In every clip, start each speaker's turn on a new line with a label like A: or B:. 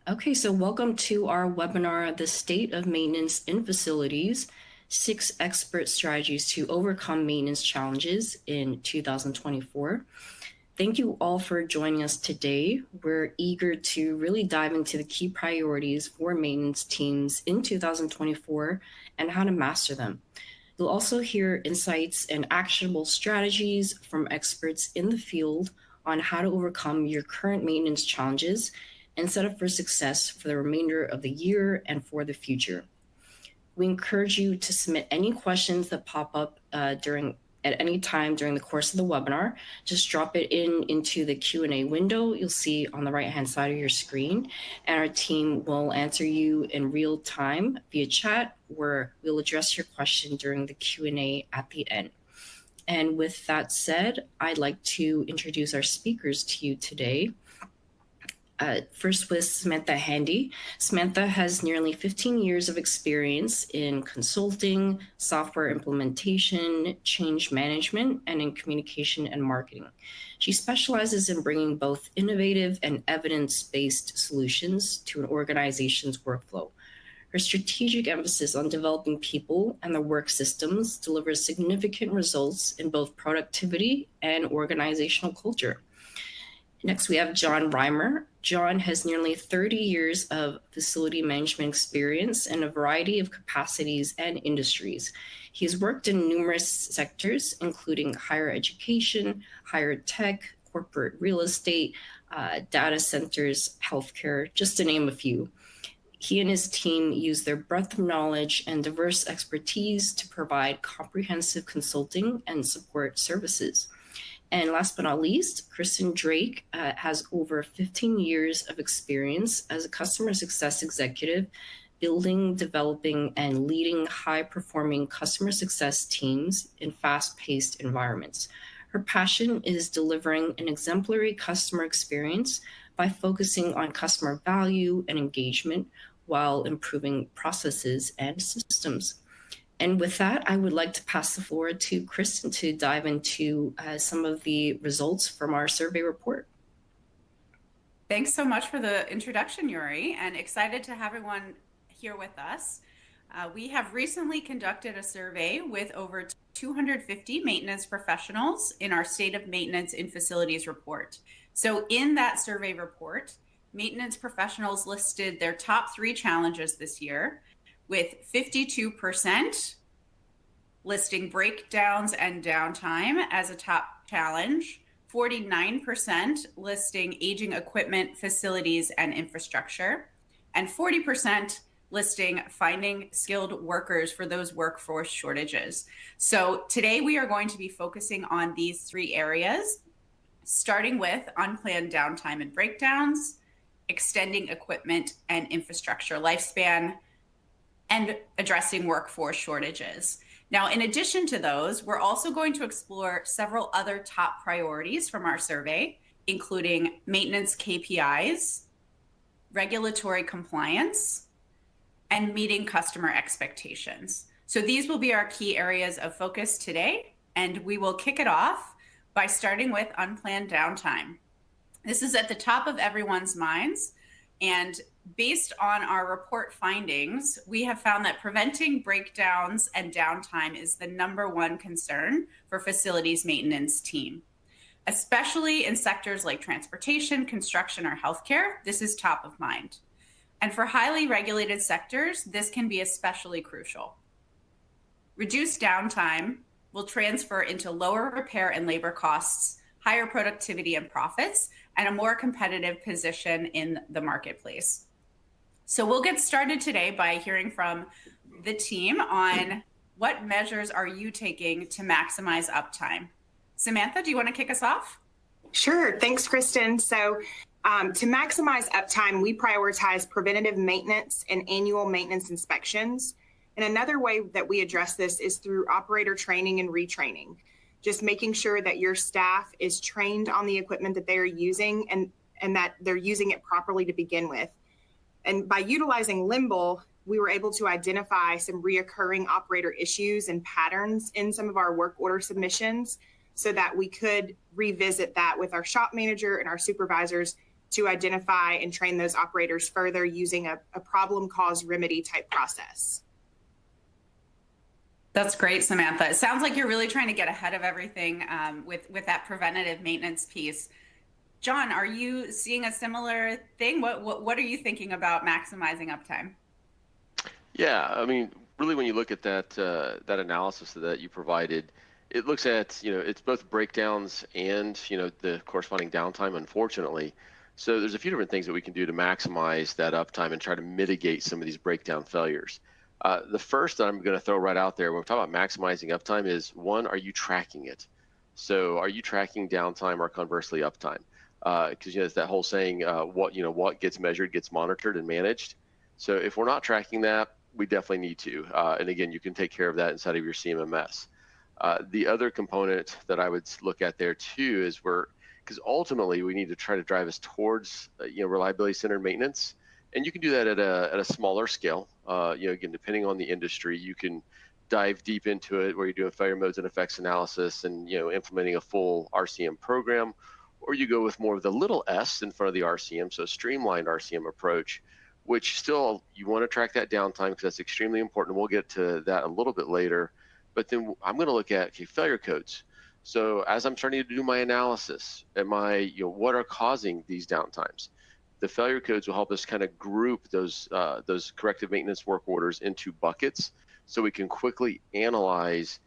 A: Okay, so welcome to our webinar, The State of Maintenance in Facilities, 6 Expert Strategies to Overcome Maintenance Challenges in 2024. Thank you all for joining us today. We're eager to really dive into the key priorities for maintenance teams in 2024 and how to master them. You'll also hear insights and actionable strategies from experts in the field on how to overcome your current maintenance challenges and set up for success for the remainder of the year and for the future. We encourage you to submit any questions that pop up at any time during the course of the webinar. Just drop it into the Q&A window you'll see on the right-hand side of your screen, and our team will answer you in real time via chat, where we'll address your question during the Q&A at the end. And with that said, I'd like to introduce our speakers to you today. First with Samantha Handy. Samantha has nearly 15 years of experience in consulting, software implementation, change management, and in communication and marketing. She specializes in bringing both innovative and evidence-based solutions to an organization's workflow. Her strategic emphasis on developing people and their work systems delivers significant results in both productivity and organizational culture. Next, we have John Reimer. John has nearly 30 years of facility management experience in a variety of capacities and industries. He has worked in numerous sectors, including higher education, higher tech, corporate real estate, data centers, healthcare, just to name a few. He and his team use their breadth of knowledge and diverse expertise to provide comprehensive consulting and support services. And last but not least, Kristen Drake has over 15 years of experience as a customer success executive, building, developing, and leading high-performing customer success teams in fast-paced environments. Her passion is delivering an exemplary customer experience by focusing on customer value and engagement while improving processes and systems. And with that, I would like to pass the floor to Kristen to dive into some of the results from our survey report.
B: Thanks so much for the introduction, Yuri, and excited to have everyone here with us. We have recently conducted a survey with over 250 maintenance professionals in our State of Maintenance in Facilities report. So in that survey report, maintenance professionals listed their top 3 challenges this year, with 52% listing breakdowns and downtime as a top challenge, 49% listing aging equipment, facilities, and infrastructure, and 40% listing finding skilled workers for those workforce shortages. So today we are going to be focusing on these 3 areas, starting with unplanned downtime and breakdowns, extending equipment and infrastructure lifespan, and addressing workforce shortages. Now, in addition to those, we're also going to explore several other top priorities from our survey, including maintenance KPIs, regulatory compliance, and meeting customer expectations. So these will be our key areas of focus today, and we will kick it off by starting with unplanned downtime. This is at the top of everyone's minds, and based on our report findings, we have found that preventing breakdowns and downtime is the #1 concern for facilities maintenance team. Especially in sectors like transportation, construction, or healthcare, this is top of mind. And for highly regulated sectors, this can be especially crucial. Reduced downtime will transfer into lower repair and labor costs, higher productivity and profits, and a more competitive position in the marketplace. So we'll get started today by hearing from the team on what measures are you taking to maximize uptime. Samantha, do you want to kick us off?
C: Sure. Thanks, Kristen. So to maximize uptime, we prioritize preventative maintenance and annual maintenance inspections. And another way that we address this is through operator training and retraining, just making sure that your staff is trained on the equipment that they are using and that they're using it properly to begin with. And by utilizing Limble, we were able to identify some reoccurring operator issues and patterns in some of our work order submissions so that we could revisit that with our shop manager and our supervisors to identify and train those operators further using a problem cause remedy type process.
B: That's great, Samantha. It sounds like you're really trying to get ahead of everything with that preventative maintenance piece. John, are you seeing a similar thing? What are you thinking about maximizing uptime?
D: Yeah, I mean, really, when you look at that that analysis that you provided, it looks at, it's both breakdowns and, the corresponding downtime, unfortunately. So there's a few different things that we can do to maximize that uptime and try to mitigate some of these breakdown failures. The first that I'm going to throw right out there when we talk about maximizing uptime is, one, are you tracking it? So are you tracking downtime or conversely uptime? Because it's that whole saying, what gets measured gets monitored and managed. So if we're not tracking that, we definitely need to. And again, you can take care of that inside of your CMMS. The other component that I would look at there too is because ultimately we need to try to drive us towards reliability-centered maintenance. And you can do that at a smaller scale. Again, depending on the industry, you can dive deep into it where you're doing failure modes and effects analysis and implementing a full RCM program, or you go with more of the little s in front of the RCM, so a streamlined RCM approach, which still you want to track that downtime because that's extremely important. We'll get to that a little bit later. But then I'm going to look at failure codes. So as I'm starting to do my analysis, what are causing these downtimes? The failure codes will help us kind of group those corrective maintenance work orders into buckets, so we can quickly analyze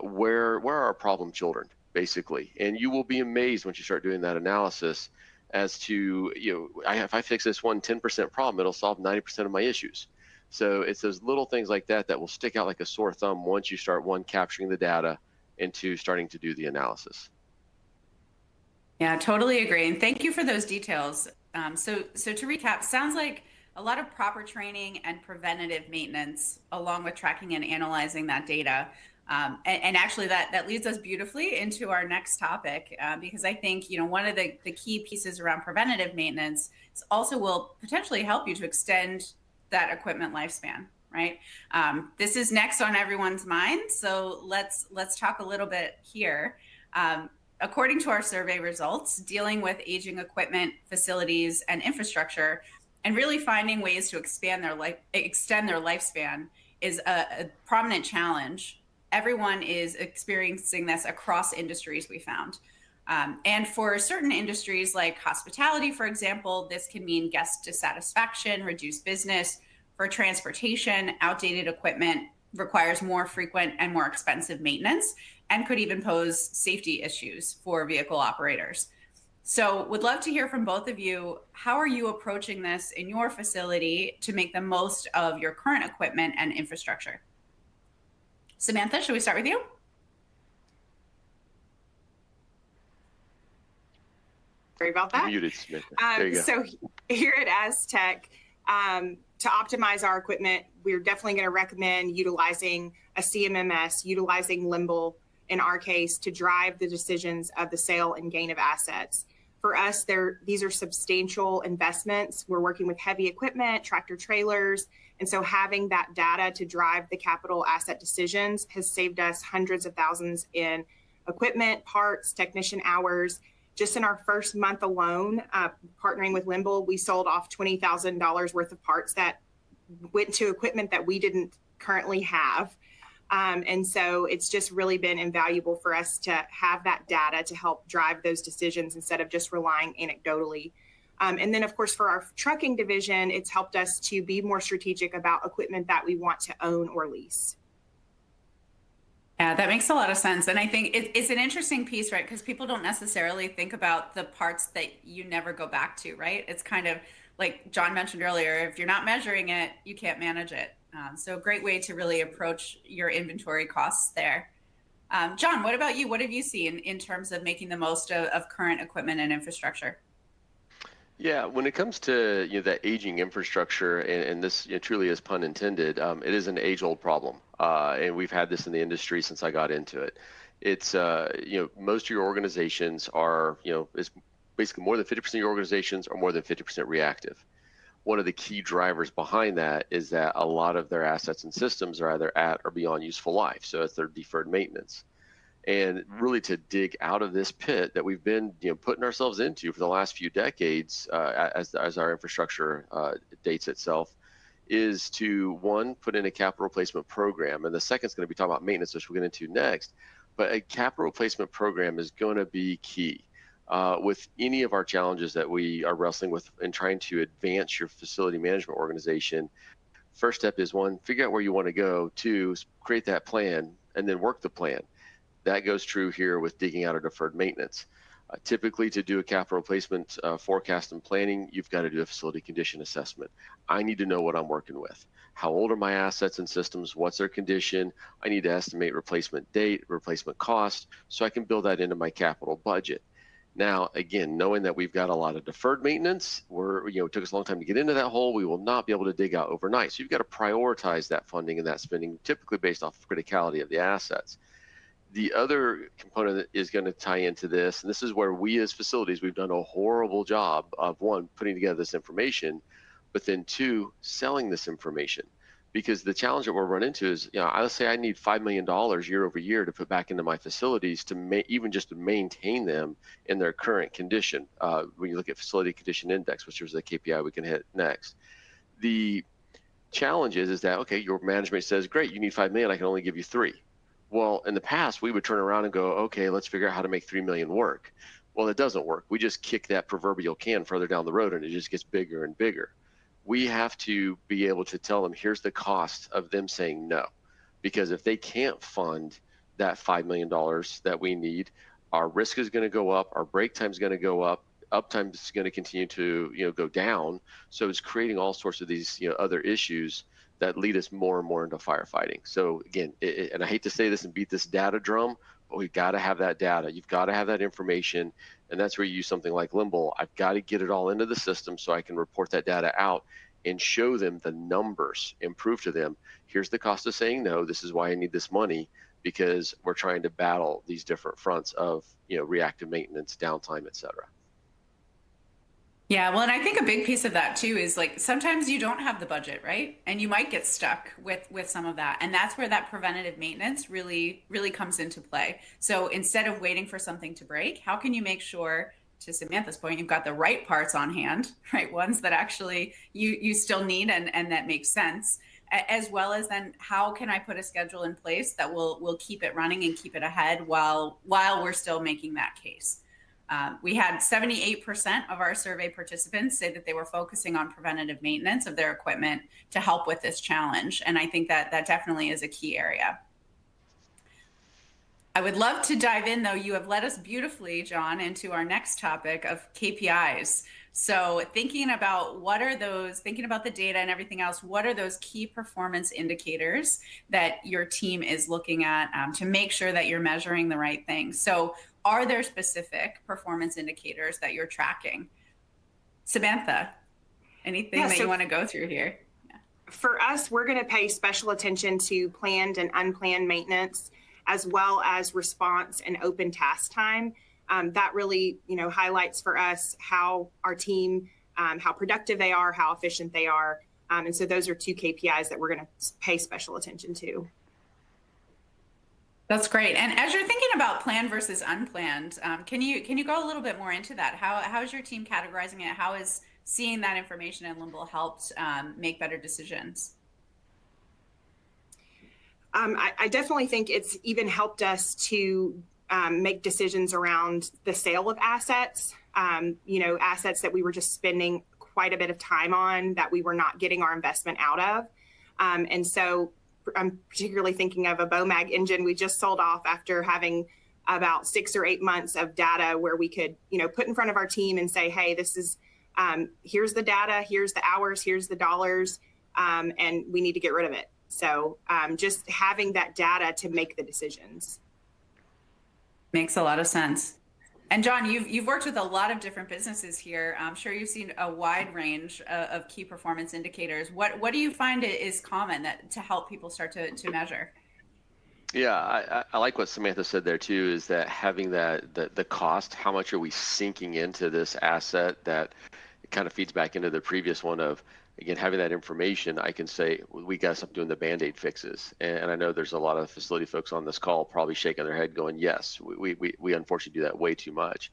D: where are our problem children, basically. And you will be amazed once you start doing that analysis as to, if I fix this 10% problem, it'll solve 90% of my issues. So it's those little things like that that will stick out like a sore thumb once you start, one, capturing the data, and two, starting to do the analysis.
B: Yeah, totally agree. And thank you for those details. So to recap, sounds like a lot of proper training and preventative maintenance, along with tracking and analyzing that data. And actually that leads us beautifully into our next topic, because I think, one of the key pieces around preventative maintenance also will potentially help you to extend that equipment lifespan, right? This is next on everyone's mind. So let's talk a little bit here. According to our survey results, dealing with aging equipment, facilities, and infrastructure, and really finding ways to extend their lifespan is a prominent challenge. Everyone is experiencing this across industries, we found. And for certain industries like hospitality, for example, this can mean guest dissatisfaction, reduced business. For transportation, outdated equipment requires more frequent and more expensive maintenance and could even pose safety issues for vehicle operators. So would love to hear from both of you. How are you approaching this in your facility to make the most of your current equipment and infrastructure? Samantha, should we start with you?
C: Sorry about that.
D: You're muted, Samantha. There you go.
C: So here at Aztec, to optimize our equipment, we're definitely going to recommend utilizing a CMMS, utilizing Limble in our case, to drive the decisions of the sale and gain of assets. For us, these are substantial investments. We're working with heavy equipment, tractor trailers, and so having that data to drive the capital asset decisions has saved us hundreds of thousands in equipment, parts, technician hours. Just in our first month alone, partnering with Limble, we sold off $20,000 worth of parts that went to equipment that we didn't currently have. And so it's just really been invaluable for us to have that data to help drive those decisions instead of just relying anecdotally. And then, of course, for our trucking division, it's helped us to be more strategic about equipment that we want to own or lease.
B: Yeah, that makes a lot of sense. And I think it's an interesting piece, right? Because people don't necessarily think about the parts that you never go back to, right? It's kind of like John mentioned earlier, if you're not measuring it, you can't manage it. So a great way to really approach your inventory costs there. John, what about you? What have you seen in terms of making the most of current equipment and infrastructure?
D: Yeah, when it comes to that aging infrastructure, and this truly is pun intended, it is an age-old problem, and we've had this in the industry since I got into it. It's most of your organizations are is basically more than 50% of your organizations are more than 50% reactive. One of the key drivers behind that is that a lot of their assets and systems are either at or beyond useful life, so it's their deferred maintenance. and really to dig out of this pit that we've been putting ourselves into for the last few decades as our infrastructure dates itself, is to, one, put in a capital replacement program. And the second is going to be talking about maintenance, which we'll get into next. But a capital replacement program is going to be key with any of our challenges that we are wrestling with in trying to advance your facility management organization. First step is, one, figure out where you want to go. Two, create that plan and then work the plan. That goes true here with digging out our deferred maintenance. Typically, to do a capital replacement forecast and planning, you've got to do a facility condition assessment. I need to know what I'm working with. How old are my assets and systems? What's their condition? I need to estimate replacement date, replacement cost, so I can build that into my capital budget. Now, again, knowing that we've got a lot of deferred maintenance, it took us a long time to get into that hole, we will not be able to dig out overnight. So you've got to prioritize that funding and that spending, typically based off of criticality of the assets. The other component that is going to tie into this, and this is where we as facilities, we've done a horrible job of, one, putting together this information, but then two, selling this information. Because the challenge that we'll run into is, let's say I need $5 million year over year to put back into my facilities to even just to maintain them in their current condition. When you look at facility condition index, which is a KPI we can hit next. The challenge is that, okay, your management says, great, you need 5 million, I can only give you 3. Well, in the past, we would turn around and go, okay, let's figure out how to make 3 million work. Well, it doesn't work. We just kick that proverbial can further down the road and it just gets bigger and bigger. We have to be able to tell them, here's the cost of them saying no. Because if they can't fund that $5 million that we need, our risk is going to go up, our break time is going to go up, uptime is going to continue to go down. So it's creating all sorts of these other issues that lead us more and more into firefighting. So again, and I hate to say this and beat this data drum, but we've got to have that data. You've got to have that information. And that's where you use something like Limble. I've got to get it all into the system so I can report that data out and show them the numbers and prove to them, here's the cost of saying no. This is why I need this money, because we're trying to battle these different fronts of reactive maintenance, downtime, et cetera.
B: Yeah, well, and I think a big piece of that too is like sometimes you don't have the budget, right? And you might get stuck with some of that. And that's where that preventative maintenance really comes into play. So instead of waiting for something to break, how can you make sure, to Samantha's point, you've got the right parts on hand, right? Ones that actually you still need and that makes sense, as well as then how can I put a schedule in place that will keep it running and keep it ahead while we're still making that case. We had 78% of our survey participants say that they were focusing on preventative maintenance of their equipment to help with this challenge. And I think that definitely is a key area. I would love to dive in, though. You have led us beautifully, John, into our next topic of KPIs. So thinking about thinking about the data and everything else, what are those key performance indicators that your team is looking at to make sure that you're measuring the right things? So are there specific performance indicators that you're tracking? Samantha, anything that you want to go through here? Yeah.
C: For us, we're going to pay special attention to planned and unplanned maintenance, as well as response and open task time. That really, highlights for us how our team, how productive they are, how efficient they are. And so those are 2 KPIs that we're going to pay special attention to.
B: That's great. And as you're thinking about planned versus unplanned, can you go a little bit more into that? How is your team categorizing it? How is seeing that information in Limble helped make better decisions?
C: I definitely think it's even helped us to make decisions around the sale of assets, assets that we were just spending quite a bit of time on that we were not getting our investment out of. And so I'm particularly thinking of a BOMAG engine we just sold off after having about 6 or 8 months of data where we could, put in front of our team and say, hey, this is, here's the data, here's the hours, here's the dollars, and we need to get rid of it. So just having that data to make the decisions.
B: Makes a lot of sense. And John, you've worked with a lot of different businesses here. I'm sure you've seen a wide range of key performance indicators. What do you find is common to help people start to measure?
D: Yeah, I like what Samantha said there too, is that having the cost, how much are we sinking into this asset that it kind of feeds back into the previous one of, again, having that information. I can say, we got to stop doing the Band-Aid fixes. And I know there's a lot of facility folks on this call probably shaking their head going, yes, we unfortunately do that way too much.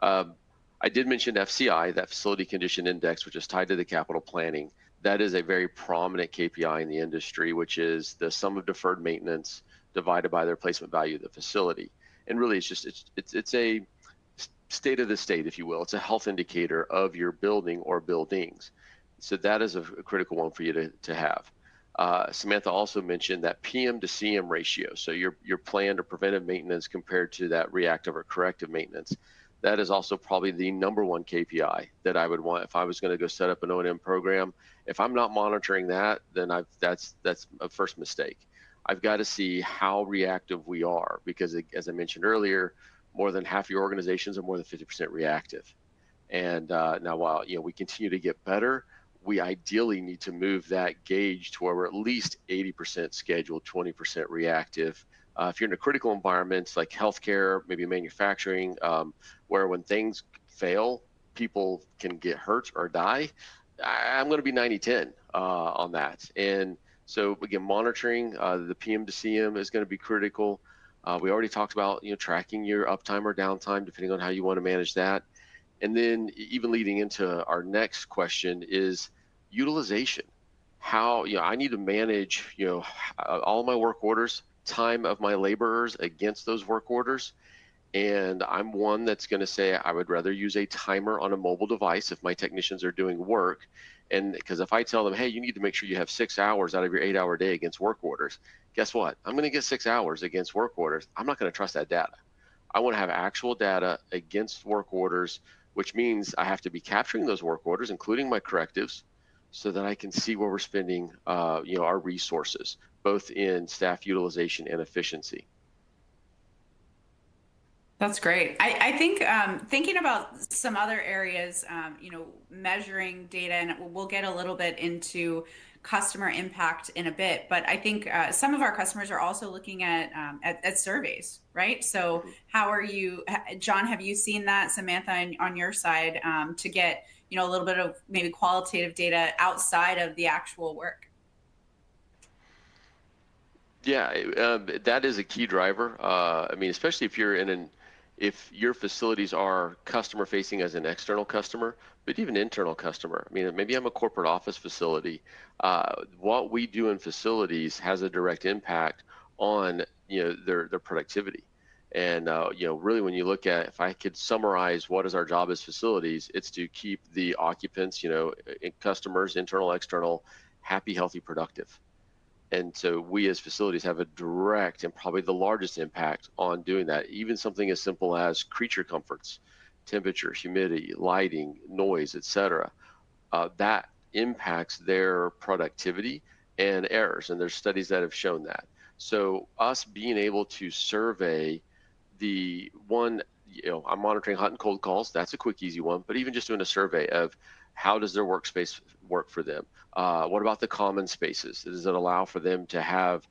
D: I did mention FCI, that Facility Condition Index, which is tied to the capital planning. That is a very prominent KPI in the industry, which is the sum of deferred maintenance divided by the replacement value of the facility. And really, it's a state of the state, if you will. It's a health indicator of your building or buildings. So that is a critical one for you to have. Samantha also mentioned that PM to CM ratio. So your planned or preventive maintenance compared to that reactive or corrective maintenance. That is also probably the number one KPI that I would want if I was going to go set up an O&M program. If I'm not monitoring that, then that's a first mistake. I've got to see how reactive we are, because as I mentioned earlier, more than half your organizations are more than 50% reactive. And now, while we continue to get better, we ideally need to move that gauge to where we're at least 80% scheduled, 20% reactive. If you're in a critical environment like healthcare, maybe manufacturing, where when things fail, people can get hurt or die, I'm going to be 90-10 on that. And so again, monitoring the PM to CM is going to be critical. We already talked about tracking your uptime or downtime, depending on how you want to manage that. And then even leading into our next question is utilization. How I need to manage all of my work orders, time of my laborers against those work orders. And I'm one that's going to say I would rather use a timer on a mobile device if my technicians are doing work. And because if I tell them, hey, you need to make sure you have 6 hours out of your 8-hour day against work orders, guess what? I'm going to get 6 hours against work orders. I'm not going to trust that data. I want to have actual data against work orders, which means I have to be capturing those work orders, including my correctives, so that I can see where we're spending our resources, both in staff utilization and efficiency.
B: That's great. I think thinking about some other areas, measuring data, and we'll get a little bit into customer impact in a bit, but I think some of our customers are also looking at surveys, right? So how are you, John, have you seen that, Samantha, on your side, to get, a little bit of maybe qualitative data outside of the actual work?
D: Yeah, that is a key driver. Especially if you're if your facilities are customer facing as an external customer, but even internal customer. Maybe I'm a corporate office facility. What we do in facilities has a direct impact on their productivity. And really, when you look at, if I could summarize what is our job as facilities, it's to keep the occupants, customers, internal, external, happy, healthy, productive. And so we as facilities have a direct and probably the largest impact on doing that. Even something as simple as creature comforts, temperature, humidity, lighting, noise, etc. That impacts their productivity and errors. And there's studies that have shown that. So us being able to survey the one, I'm monitoring hot and cold calls. That's a quick, easy one. But even just doing a survey of how does their workspace work for them? What about the common spaces? Does it allow for them to have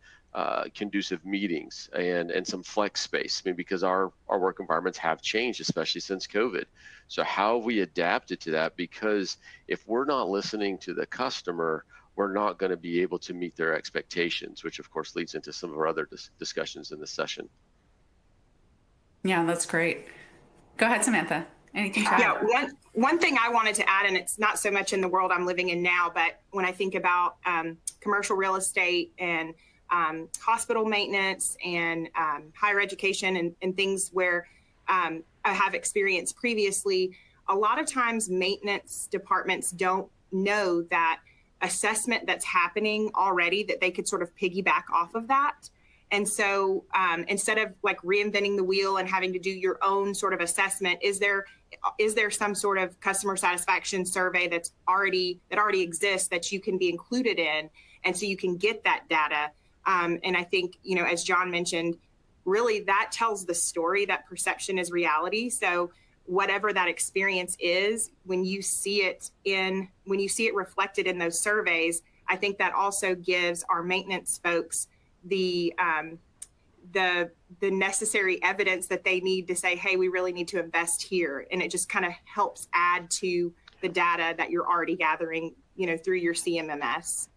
D: conducive meetings and some flex space? Because our work environments have changed, especially since COVID. So how have we adapted to that? Because if we're not listening to the customer, we're not going to be able to meet their expectations, which of course leads into some of our other discussions in this session.
B: Yeah, that's great. Go ahead, Samantha. Anything to add?
C: Yeah, one thing I wanted to add, and it's not so much in the world I'm living in now, but when I think about commercial real estate and hospital maintenance and higher education and things where I have experienced previously, a lot of times maintenance departments don't know that assessment that's happening already, that they could sort of piggyback off of that. And so instead of like reinventing the wheel and having to do your own sort of assessment, is there some sort of customer satisfaction survey that already exists that you can be included in, and so you can get that data? And I think, as John mentioned, really that tells the story that perception is reality. So whatever that experience is, when you see it reflected in those surveys, I think that also gives our maintenance folks the necessary evidence that they need to say, hey, we really need to invest here. And it just kind of helps add to the data that you're already gathering, through your CMMS.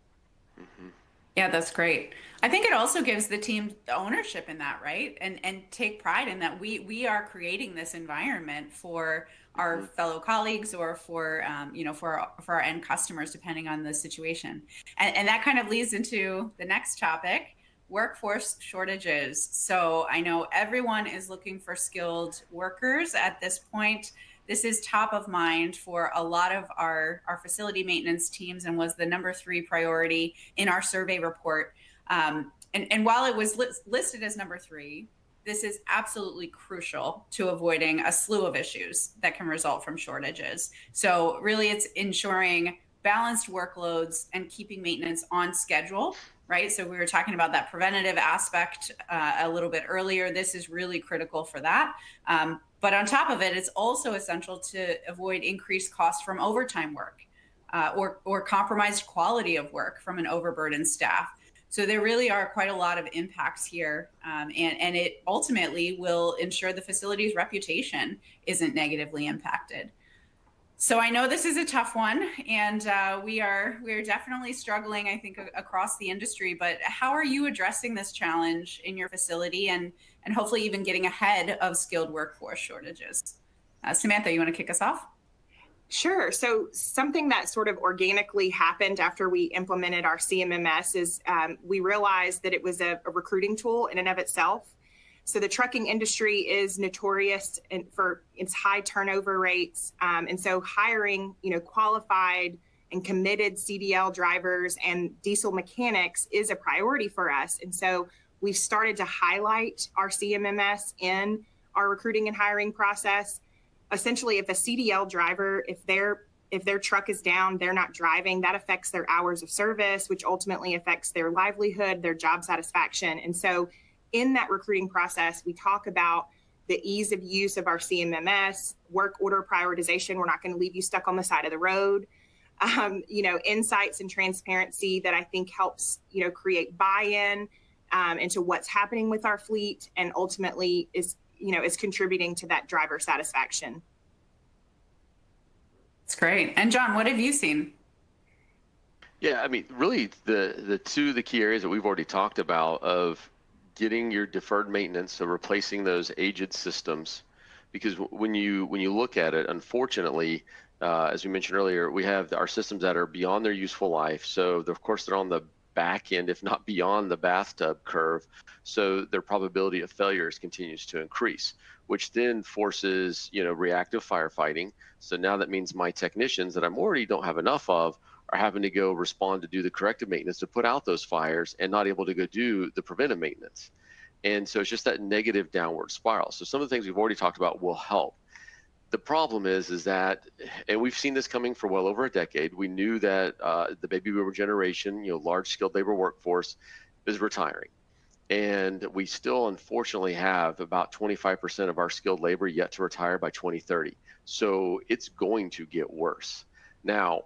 D: Mm-hmm.
B: Yeah, that's great. I think it also gives the team the ownership in that, right? And take pride in that we are creating this environment for our fellow colleagues or for for our end customers, depending on the situation. And that kind of leads into the next topic, workforce shortages. So I know everyone is looking for skilled workers at this point. This is top of mind for a lot of our facility maintenance teams and was the number 3 priority in our survey report. And while it was listed as number 3, this is absolutely crucial to avoiding a slew of issues that can result from shortages. So really it's ensuring balanced workloads and keeping maintenance on schedule, right? So we were talking about that preventative aspect a little bit earlier. This is really critical for that. But on top of it, it's also essential to avoid increased costs from overtime work or compromised quality of work from an overburdened staff. So there really are quite a lot of impacts here, and it ultimately will ensure the facility's reputation isn't negatively impacted. So I know this is a tough one, and we are definitely struggling, I think, across the industry. But how are you addressing this challenge in your facility, and hopefully even getting ahead of skilled workforce shortages? Samantha, you want to kick us off?
C: Sure. So something that sort of organically happened after we implemented our CMMS is we realized that it was a recruiting tool in and of itself. So the trucking industry is notorious for its high turnover rates. And so hiring, qualified and committed CDL drivers and diesel mechanics is a priority for us. And so we've started to highlight our CMMS in our recruiting and hiring process. Essentially, if a CDL driver, if their truck is down, they're not driving, that affects their hours of service, which ultimately affects their livelihood, their job satisfaction. And so in that recruiting process, we talk about the ease of use of our CMMS, work order prioritization. We're not going to leave you stuck on the side of the road. Insights and transparency that I think helps, create buy-in into what's happening with our fleet, and ultimately is contributing to that driver satisfaction.
B: That's great. And John, what have you seen?
D: Yeah, I mean, really the key areas that we've already talked about of getting your deferred maintenance, so replacing those aged systems, because when you look at it, unfortunately, as we mentioned earlier, we have our systems that are beyond their useful life. So of course they're on the back end, if not beyond the bathtub curve. So their probability of failures continues to increase, which then forces, reactive firefighting. So now that means my technicians that I'm already don't have enough of are having to go respond to do the corrective maintenance to put out those fires and not able to go do the preventive maintenance. And so it's just that negative downward spiral. So some of the things we've already talked about will help. The problem is that, and we've seen this coming for well over a decade, we knew that the baby boomer generation, large skilled labor workforce is retiring. And we still unfortunately have about 25% of our skilled labor yet to retire by 2030. So it's going to get worse. Now,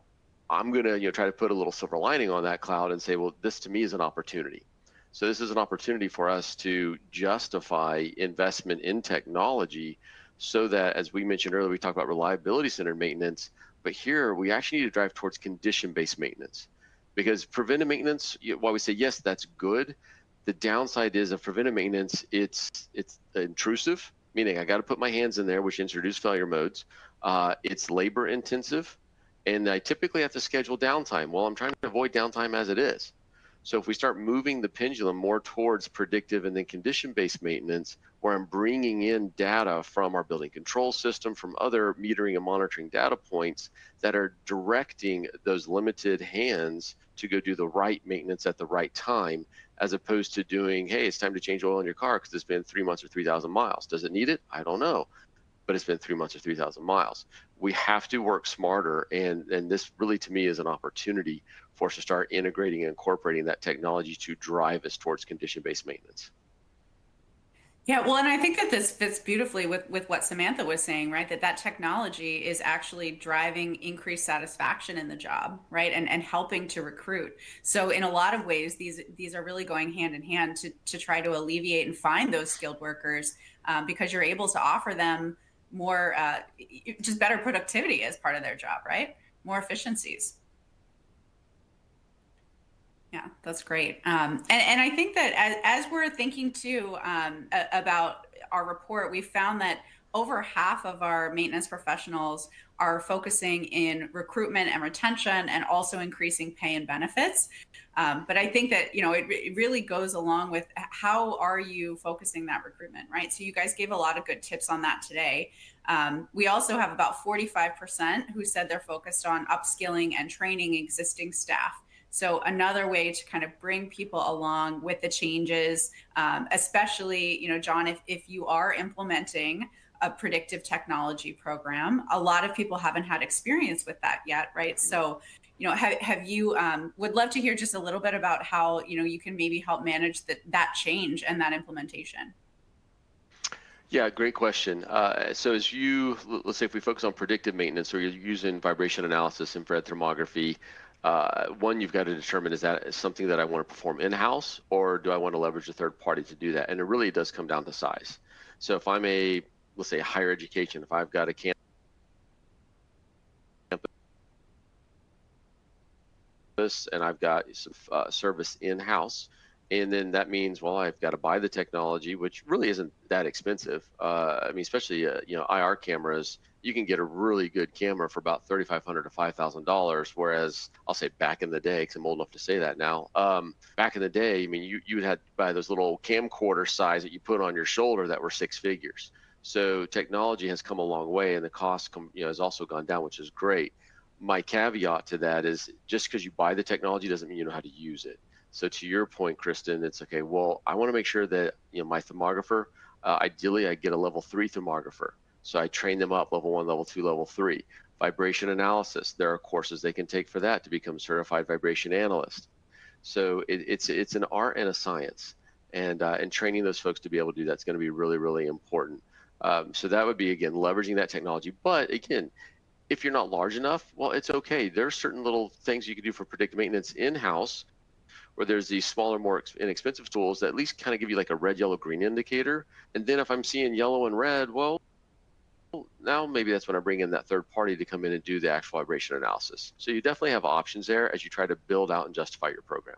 D: I'm going to try to put a little silver lining on that cloud and say, well, this to me is an opportunity. So this is an opportunity for us to justify investment in technology so that, as we mentioned earlier, we talked about reliability-centered maintenance, but here we actually need to drive towards condition-based maintenance. Because preventive maintenance, while we say, yes, that's good, the downside is of preventive maintenance, it's intrusive, meaning I got to put my hands in there, which introduce failure modes. It's labor intensive, and I typically have to schedule downtime. Well, I'm trying to avoid downtime as it is. So if we start moving the pendulum more towards predictive and then condition-based maintenance, where I'm bringing in data from our building control system, from other metering and monitoring data points that are directing those limited hands to go do the right maintenance at the right time, as opposed to doing, hey, it's time to change oil in your car because it's been 3 months or 3,000 miles. Does it need it? I don't know, but it's been 3 months or 3,000 miles. We have to work smarter, and this really to me is an opportunity for us to start integrating and incorporating that technology to drive us towards condition-based maintenance.
B: Yeah, well, and I think that this fits beautifully with what Samantha was saying, right? That technology is actually driving increased satisfaction in the job, right? And helping to recruit. So in a lot of ways, these are really going hand in hand to try to alleviate and find those skilled workers because you're able to offer them more just better productivity as part of their job, right? More efficiencies. Yeah, that's great. And I think that as we're thinking too about our report, we found that over half of our maintenance professionals are focusing in recruitment and retention and also increasing pay and benefits. But I think that, it really goes along with how are you focusing that recruitment, right? So you guys gave a lot of good tips on that today. We also have about 45% who said they're focused on upskilling and training existing staff. So another way to kind of bring people along with the changes, especially, John, if you are implementing a predictive technology program, a lot of people haven't had experience with that yet, right? So, have you, would love to hear just a little bit about how, you can maybe help manage that change and that implementation.
D: Yeah, great question. So let's say if we focus on predictive maintenance, or you're using vibration analysis, infrared thermography, one, you've got to determine, is that something that I want to perform in-house, or do I want to leverage a third party to do that? And it really does come down to size. So if I'm let's say higher education, if I've got a campus and I've got some service in-house, and then that means, well, I've got to buy the technology, which really isn't that expensive. I mean, especially, IR cameras, you can get a really good camera for about $3,500 to $5,000. Whereas I'll say back in the day, because I'm old enough to say that now, back in the day, I mean, you had to buy those little camcorder size that you put on your shoulder that were 6 figures. So technology has come a long way, and the cost has also gone down, which is great. My caveat to that is, just because you buy the technology doesn't mean you know how to use it. So to your point, Kristen, it's okay, well, I want to make sure that, my thermographer, ideally I get a level 3 thermographer. So I train them up, level 1, level 2, level 3. Vibration analysis, there are courses they can take for that to become certified vibration analyst. So it's an art and a science, and training those folks to be able to do that's going to be really, really important. So that would be, again, leveraging that technology. But again, if you're not large enough, well, it's okay. There's certain little things you can do for predictive maintenance in-house, where there's these smaller, more inexpensive tools that at least kind of give you like a red, yellow, green indicator. And then if I'm seeing yellow and red, well, now maybe that's when I bring in that third party to come in and do the actual vibration analysis. So you definitely have options there as you try to build out and justify your program.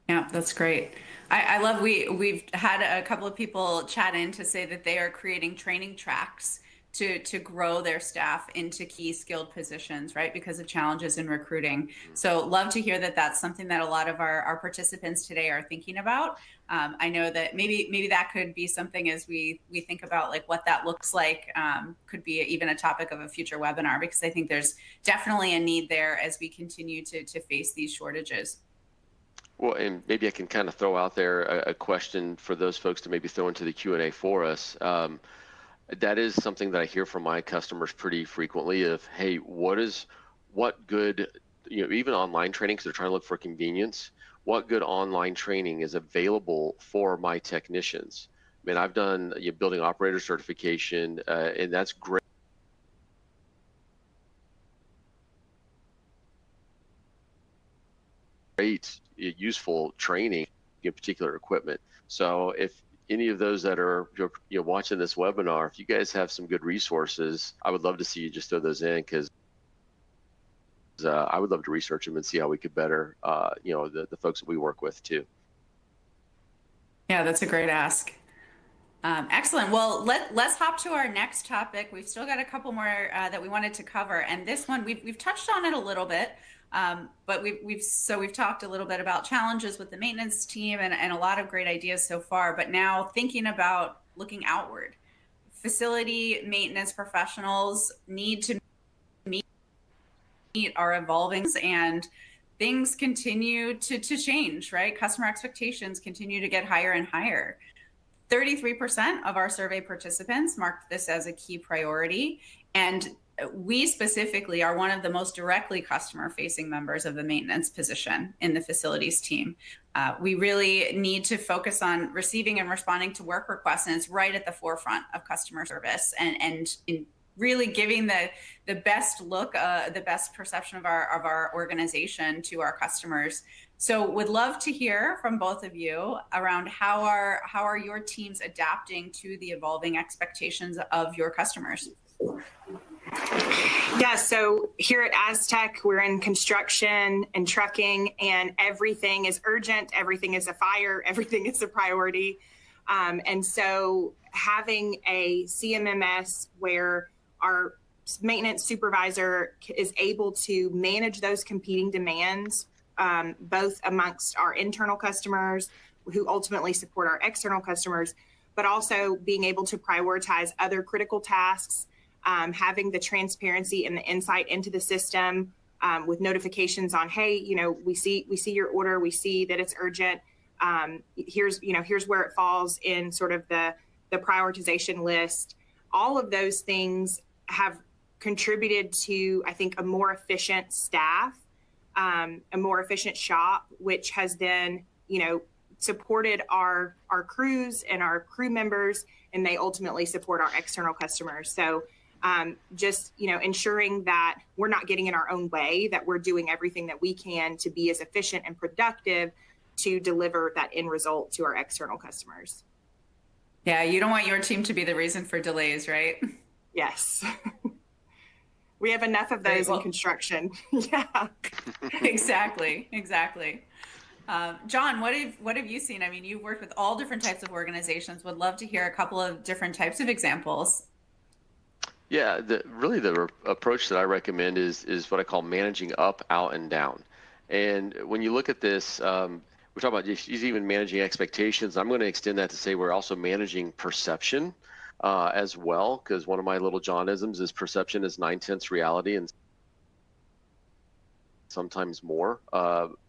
B: Yeah, that's great. I love, we've had a couple of people chat in to say that they are creating training tracks to grow their staff into key skilled positions, right? Because of challenges in recruiting. So love to hear that that's something that a lot of our participants today are thinking about. I know that maybe that could be something as we think about like what that looks like, could be even a topic of a future webinar, because I think there's definitely a need there as we continue to face these shortages.
D: Well, and maybe I can kind of throw out there a question for those folks to maybe throw into the Q&A for us. That is something that I hear from my customers pretty frequently of, hey, what good, even online training, because they're trying to look for convenience, what good online training is available for my technicians? I mean, I've done building operator certification, and that's great. Great, useful training in particular equipment. So if any of those that are watching this webinar, if you guys have some good resources, I would love to see you just throw those in, because I would love to research them and see how we could better the folks that we work with too.
B: Yeah, that's a great ask. Excellent. Well, let's hop to our next topic. We've still got a couple more that we wanted to cover, and this one we've touched on it a little bit. But we've talked a little bit about challenges with the maintenance team and a lot of great ideas so far. But now thinking about looking outward, facility maintenance professionals need to meet our evolving, and things continue to change, right? Customer expectations continue to get higher and higher. 33% of our survey participants marked this as a key priority, and we specifically are one of the most directly customer-facing members of the maintenance position in the facilities team. We really need to focus on receiving and responding to work requests, and it's right at the forefront of customer service and in really giving the best look, the best perception of our organization to our customers. So would love to hear from both of you around how are your teams adapting to the evolving expectations of your customers?
C: Yeah, so here at Aztec, we're in construction and trucking, and everything is urgent, everything is a fire, everything is a priority. And so having a CMMS where our maintenance supervisor is able to manage those competing demands, both amongst our internal customers who ultimately support our external customers, but also being able to prioritize other critical tasks, having the transparency and the insight into the system with notifications on, hey, we see your order, we see that it's urgent. Here's where it falls in sort of the prioritization list. All of those things have contributed to, I think, a more efficient staff, a more efficient shop, which has then, supported our crews and our crew members, and they ultimately support our external customers. So just, ensuring that we're not getting in our own way, that we're doing everything that we can to be as efficient and productive to deliver that end result to our external customers.
B: Yeah, you don't want your team to be the reason for delays, right?
C: Yes. We have enough of those in construction. Yeah.
B: Exactly. John, what have you seen? I mean, you've worked with all different types of organizations. Would love to hear a couple of different types of examples.
D: Yeah, the approach that I recommend is what I call managing up, out, and down. And when you look at this, we're talking about just even managing expectations. I'm going to extend that to say we're also managing perception as well, because one of my little Johnisms is perception is 9/10 reality and sometimes more.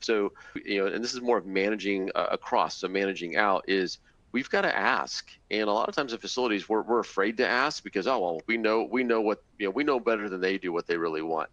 D: So, and this is more of managing across. So managing out is we've got to ask, and a lot of times in facilities we're afraid to ask because we know what we know better than they do what they really want.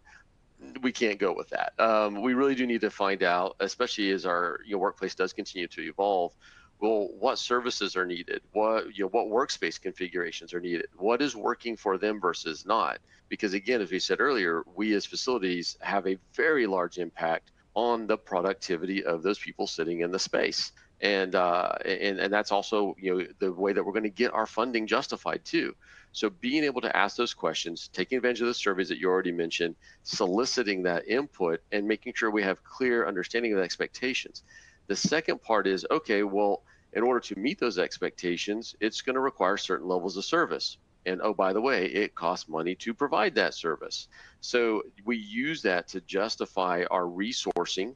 D: We can't go with that. We really do need to find out, especially as our workplace does continue to evolve. Well, what services are needed? What workspace configurations are needed? What is working for them versus not? Because again, as we said earlier, we as facilities have a very large impact on the productivity of those people sitting in the space. And that's also the way that we're going to get our funding justified too. So being able to ask those questions, taking advantage of the surveys that you already mentioned, soliciting that input, and making sure we have clear understanding of the expectations. The second part is, okay, well, in order to meet those expectations, it's going to require certain levels of service. And oh, by the way, it costs money to provide that service. So we use that to justify our resourcing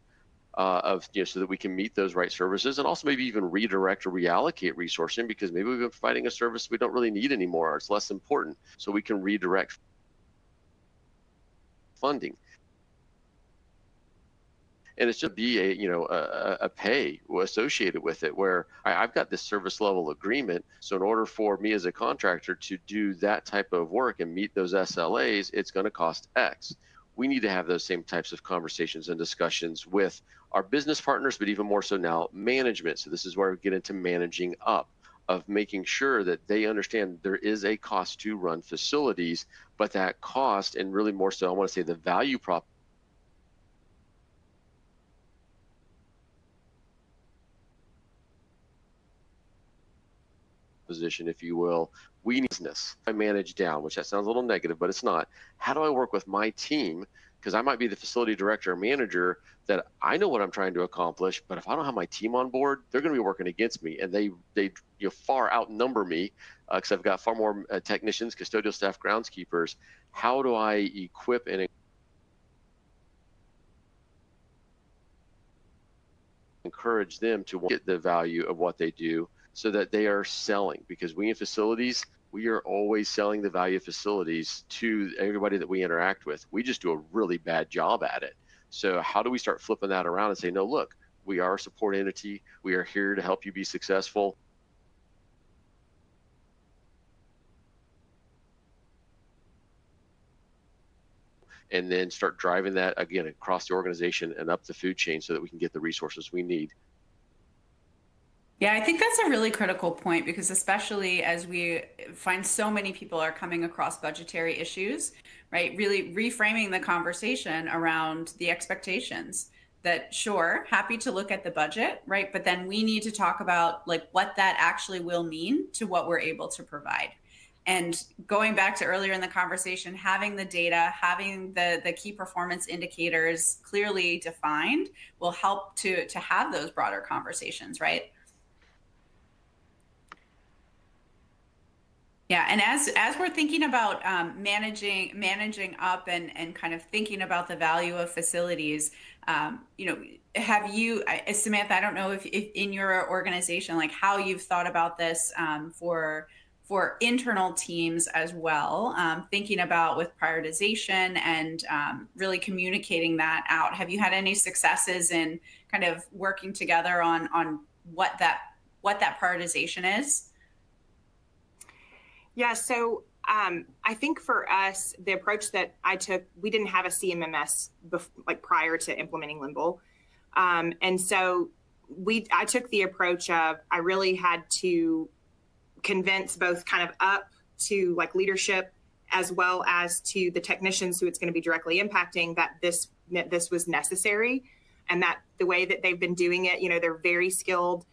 D: so that we can meet those right services, and also maybe even redirect or reallocate resourcing because maybe we've been providing a service we don't really need anymore, or it's less important, so we can redirect funding. And it's just be a pay associated with it, where I've got this service level agreement. So in order for me as a contractor to do that type of work and meet those SLAs, it's going to cost X. We need to have those same types of conversations and discussions with our business partners, but even more so now management. So this is where we get into managing up, of making sure that they understand there is a cost to run facilities, but that cost, and really more so, I want to say the value prop position, if you will, we need business. I manage down, which that sounds a little negative, but it's not. How do I work with my team? Because I might be the facility director or manager that I know what I'm trying to accomplish, but if I don't have my team on board, they're going to be working against me, and they far outnumber me because I've got far more technicians, custodial staff, groundskeepers. How do I equip and encourage them to get the value of what they do, so that they are selling? Because we in facilities, we are always selling the value of facilities to everybody that we interact with. We just do a really bad job at it. So how do we start flipping that around and say, no, look, we are a support entity. We are here to help you be successful. And then start driving that again across the organization and up the food chain so that we can get the resources we need.
B: Yeah, I think that's a really critical point because especially as we find so many people are coming across budgetary issues, right? Really reframing the conversation around the expectations that sure, happy to look at the budget, right? But then we need to talk about like what that actually will mean to what we're able to provide. And going back to earlier in the conversation, having the data, having the key performance indicators clearly defined will help to have those broader conversations, right? Yeah, and as we're thinking about managing up and kind of thinking about the value of facilities, have you, Samantha? I don't know if in your organization, like how you've thought about this for internal teams as well, thinking about with prioritization and really communicating that out. Have you had any successes in kind of working together on what that prioritization is?
C: Yeah, so I think for us, the approach that I took, we didn't have a CMMS like prior to implementing Limble. And so I took the approach of I really had to convince both kind of up to like leadership as well as to the technicians who it's going to be directly impacting that this was necessary and that the way that they've been doing it, they're very skilled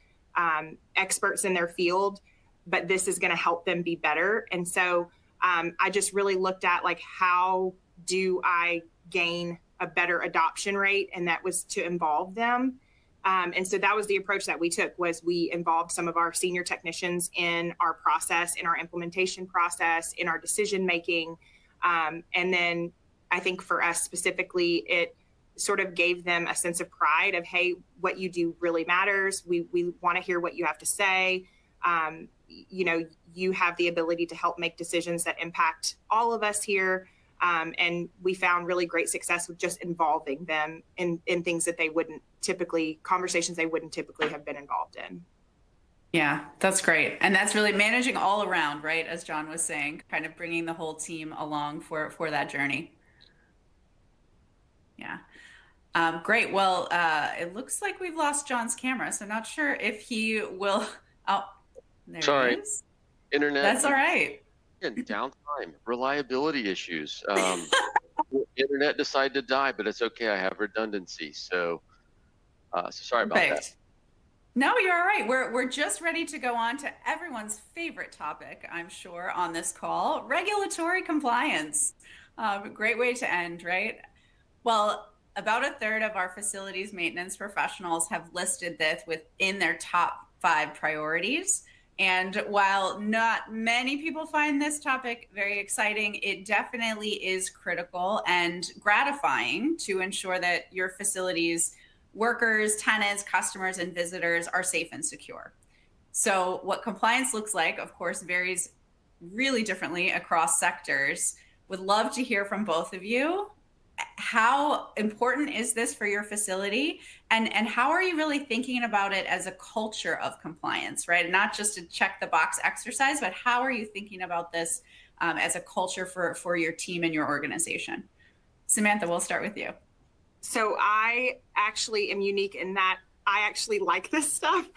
C: experts in their field, but this is going to help them be better. And so I just really looked at like, how do I gain a better adoption rate? And that was to involve them. And so that was the approach that we took, was we involved some of our senior technicians in our process, in our implementation process, in our decision-making. And then I think for us specifically, it sort of gave them a sense of pride of, hey, what you do really matters. We want to hear what you have to say. You have the ability to help make decisions that impact all of us here. And we found really great success with just involving them in things that conversations they wouldn't typically have been involved in.
B: Yeah, that's great. And that's really managing all around, right? As John was saying, kind of bringing the whole team along for that journey. Yeah. Great. Well, it looks like we've lost John's camera, so I'm not sure if he will. Oh, there
D: Sorry.
B: he is.
D: Internet.
B: That's all right.
D: Downtime, reliability issues. Internet decided to die, but it's okay. I have redundancy, so sorry about that.
B: No, you're all right. We're just ready to go on to everyone's favorite topic, I'm sure, on this call: regulatory compliance. Great way to end, right? Well, about a third of our facilities maintenance professionals have listed this within their top 5 priorities. And while not many people find this topic very exciting, it definitely is critical and gratifying to ensure that your facilities workers, tenants, customers, and visitors are safe and secure. So what compliance looks like, of course, varies really differently across sectors. Would love to hear from both of you. How important is this for your facility? And how are you really thinking about it as a culture of compliance, right? Not just a check the box exercise, but how are you thinking about this as a culture for your team and your organization? Samantha, we'll start with you.
C: So I actually am unique in that I actually like this stuff.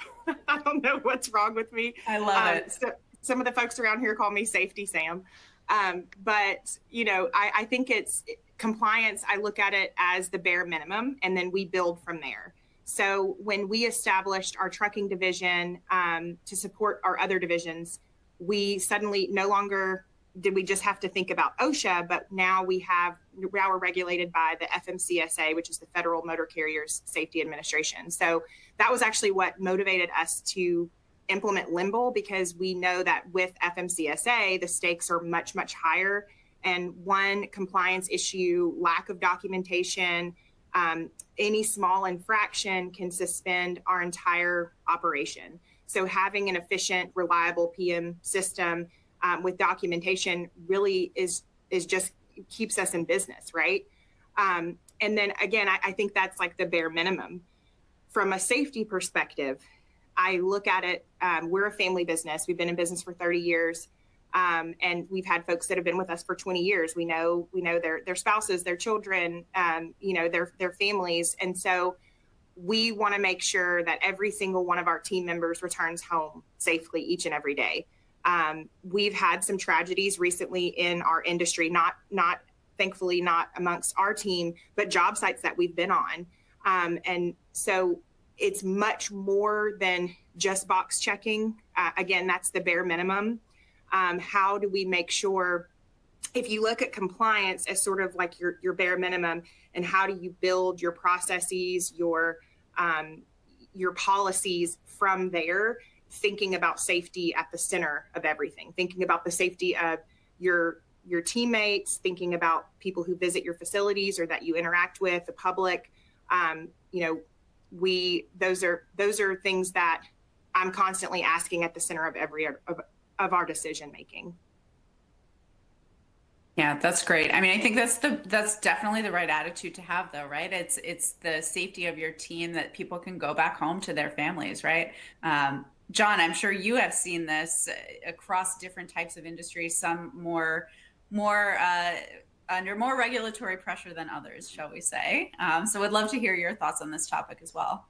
C: I don't know what's wrong with me.
B: I love it.
C: So some of the folks around here call me Safety Sam. But, I think it's compliance. I look at it as the bare minimum, and then we build from there. So when we established our trucking division to support our other divisions, we suddenly no longer did we just have to think about OSHA, but now we're regulated by the FMCSA, which is the Federal Motor Carriers Safety Administration. So that was actually what motivated us to implement Limble, because we know that with FMCSA, the stakes are much, much higher. And one compliance issue, lack of documentation, any small infraction can suspend our entire operation. So having an efficient, reliable PM system with documentation really is just keeps us in business, right? And then again, I think that's like the bare minimum. From a safety perspective, I look at it, we're a family business. We've been in business for 30 years. And we've had folks that have been with us for 20 years. We know their spouses, their children, their families. And so we want to make sure that every single one of our team members returns home safely each and every day. We've had some tragedies recently in our industry, not thankfully not amongst our team, but job sites that we've been on. And so it's much more than just box checking. Again, that's the bare minimum. How do we make sure, if you look at compliance as sort of like your bare minimum, and how do you build your processes, your policies from there, thinking about safety at the center of everything, thinking about the safety of your teammates, thinking about people who visit your facilities or that you interact with, the public. Those are things that I'm constantly asking at the center of of our decision making.
B: Yeah, that's great. I mean, I think that's definitely the right attitude to have, though, right? It's the safety of your team, that people can go back home to their families, right? John, I'm sure you have seen this across different types of industries, some more under more regulatory pressure than others, shall we say. So I'd love to hear your thoughts on this topic as well.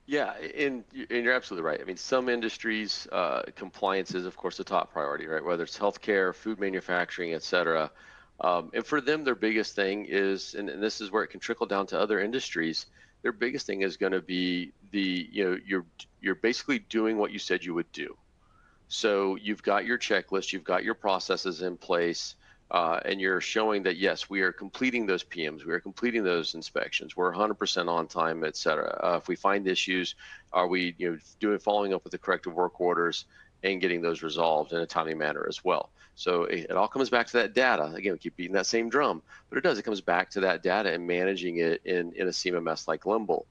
D: Yeah, and you're absolutely right. I mean, some industries, compliance is, of course, the top priority, right? Whether it's healthcare, food manufacturing, et cetera. And for them, their biggest thing is, and this is where it can trickle down to other industries, their biggest thing is going to be you're basically doing what you said you would do. So you've got your checklist, you've got your processes in place, and you're showing that, yes, we are completing those PMs, we are completing those inspections, we're 100% on time, et cetera. If we find issues, are we following up with the corrective work orders and getting those resolved in a timely manner as well. So it all comes back to that data. Again, we keep beating that same drum, but it comes back to that data and managing it in a CMMS like Limble.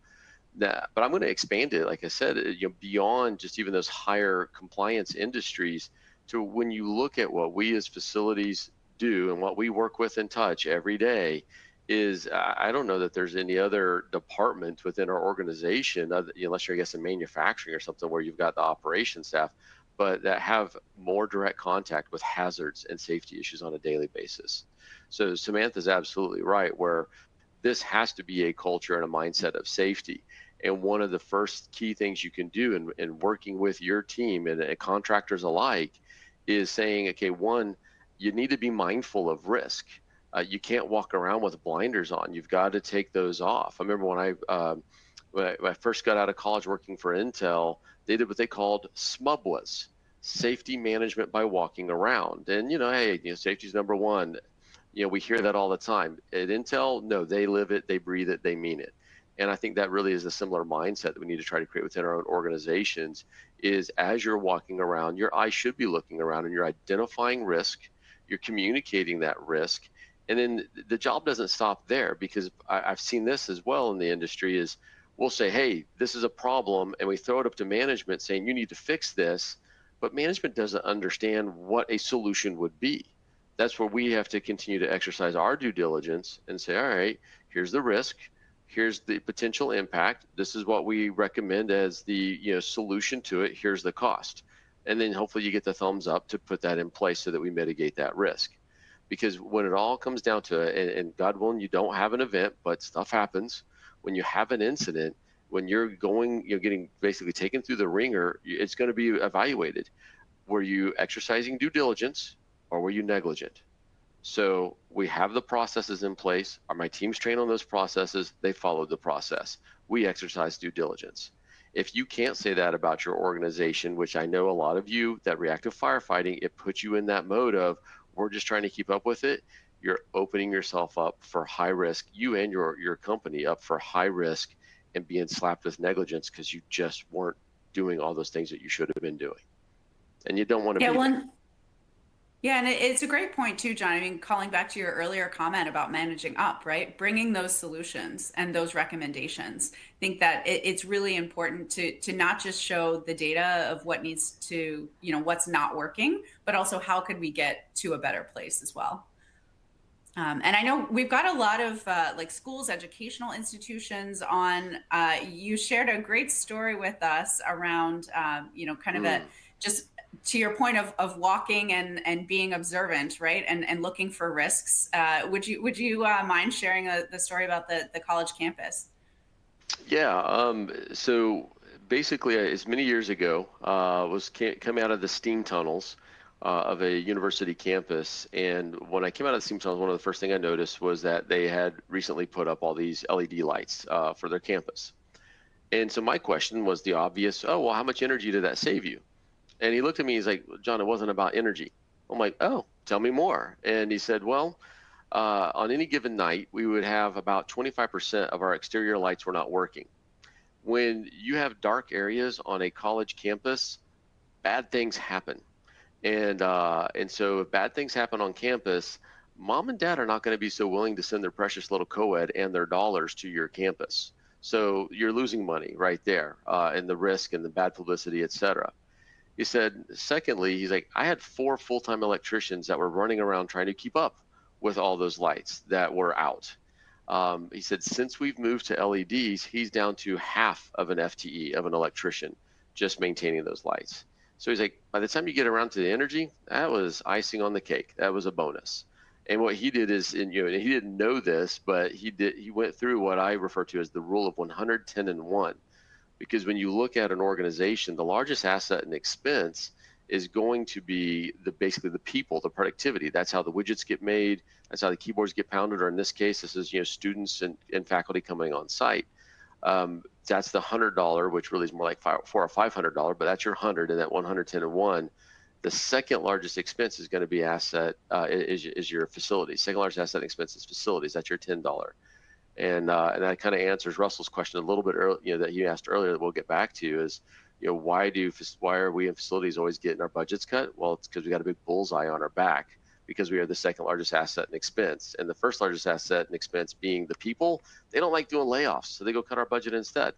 D: But I'm going to expand it, like I said, beyond just even those higher compliance industries, to when you look at what we as facilities do and what we work with and touch every day, is I don't know that there's any other department within our organization, unless you're, I guess, in manufacturing or something where you've got the operations staff, but that have more direct contact with hazards and safety issues on a daily basis. So Samantha's absolutely right, where this has to be a culture and a mindset of safety. And one of the first key things you can do in working with your team and contractors alike is saying, okay, one, you need to be mindful of risk. You can't walk around with blinders on. You've got to take those off. I remember when I first got out of college working for Intel, they did what they called SMUBWAs, safety management by walking around. And, safety's number one. We hear that all the time. At Intel, no, they live it, they breathe it, they mean it. And I think that really is a similar mindset that we need to try to create within our own organizations, is as you're walking around, your eyes should be looking around and you're identifying risk, you're communicating that risk. And then the job doesn't stop there, because I've seen this as well in the industry, is we'll say, hey, this is a problem, and we throw it up to management saying, you need to fix this, but management doesn't understand what a solution would be. That's where we have to continue to exercise our due diligence and say, all right, here's the risk, here's the potential impact, this is what we recommend as the solution to it, here's the cost. And then hopefully you get the thumbs up to put that in place so that we mitigate that risk. Because when it all comes down to it, and God willing, you don't have an event, but stuff happens. When you have an incident, when you're getting basically taken through the ringer, it's going to be evaluated. Were you exercising due diligence, or were you negligent? So we have the processes in place. Are my teams trained on those processes? They followed the process. We exercise due diligence. If you can't say that about your organization, which I know a lot of you, that reactive firefighting, it puts you in that mode of, we're just trying to keep up with it, you're opening yourself up for high risk, you and your company up for high risk and being slapped with negligence because you just weren't doing all those things that you should have been doing. And you don't want to be there.
B: Yeah, and it's a great point too, John. I mean, calling back to your earlier comment about managing up, right? Bringing those solutions and those recommendations. I think that it's really important to not just show the data of what needs to, what's not working, but also how could we get to a better place as well. And I know we've got a lot of schools, educational institutions on. You shared a great story with us around, just to your point of walking and being observant, right? And looking for risks. Would you mind sharing the story about the college campus?
D: Yeah. So basically, as many years ago, coming out of the steam tunnels of a university campus, and when I came out of the steam tunnels, one of the first thing I noticed was that they had recently put up all these LED lights for their campus. And so my question was the obvious, oh, well, how much energy did that save you? And he looked at me, he's like, John, it wasn't about energy. I'm like, oh, tell me more. And he said, well, on any given night, we would have about 25% of our exterior lights were not working. When you have dark areas on a college campus, bad things happen. And so if bad things happen on campus, mom and dad are not going to be so willing to send their precious little co-ed and their dollars to your campus. So you're losing money right there, and the risk and the bad publicity, et cetera. He said, secondly, he's like, I had 4 full-time electricians that were running around trying to keep up with all those lights that were out. He said, since we've moved to LEDs, he's down to half of an FTE of an electrician just maintaining those lights. So he's like, by the time you get around to the energy, that was icing on the cake. That was a bonus. And what he did is, and he didn't know this, but he went through what I refer to as the rule of 110 and 1. Because when you look at an organization, the largest asset and expense is going to be basically the people, the productivity. That's how the widgets get made. That's how the keyboards get pounded. Or in this case, this is students and faculty coming on site. That's the $100, which really is more like $400 or $500, but that's your 100, and that 110 and 1. The second largest expense is going to be is your facilities. Second largest asset and expense is facilities. That's your $10. And that kind of answers Russell's question a little bit earlier, that he asked earlier, that we'll get back to, is why are we in facilities always getting our budgets cut? Well, it's because we got a big bullseye on our back, because we are the second largest asset and expense, and the first largest asset and expense being the people. They don't like doing layoffs, so they go cut our budget instead.